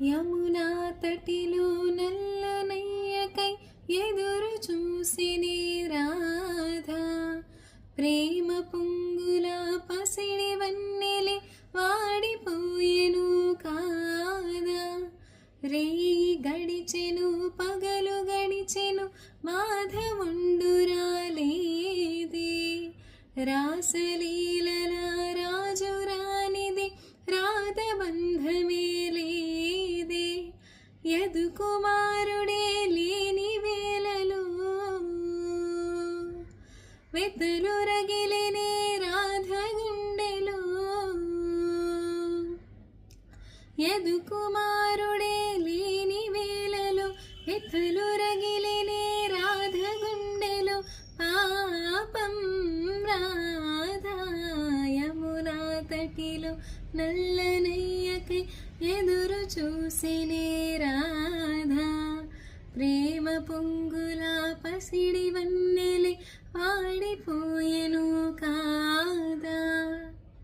యమునా తటిలో నల్లనయ్యకై ఎదురు చూసినే రాధా ప్రేమ పొంగుల పసిడి వన్నెలే వాడిపోయెను కాదా రేయి గడిచెను పగలు గడిచెను మాధవుండురాలేదే రాసలీలల రాజు రానిది రాధబంధమే లేదే యదు కుమారుడే లేని వేళలో వెతలు రగిలినే రాధ గుండెలో యదు కుమారుడే లేని వేళలో వెతలు రగిలినే రాధ గుండెలో పాపం రాధా యమునా తటిలో నల్లనయ్యకై ఎదురు చూసినే రాధా ప్రేమ పొంగుల పసిడి వన్నెలే వాడిపోయెను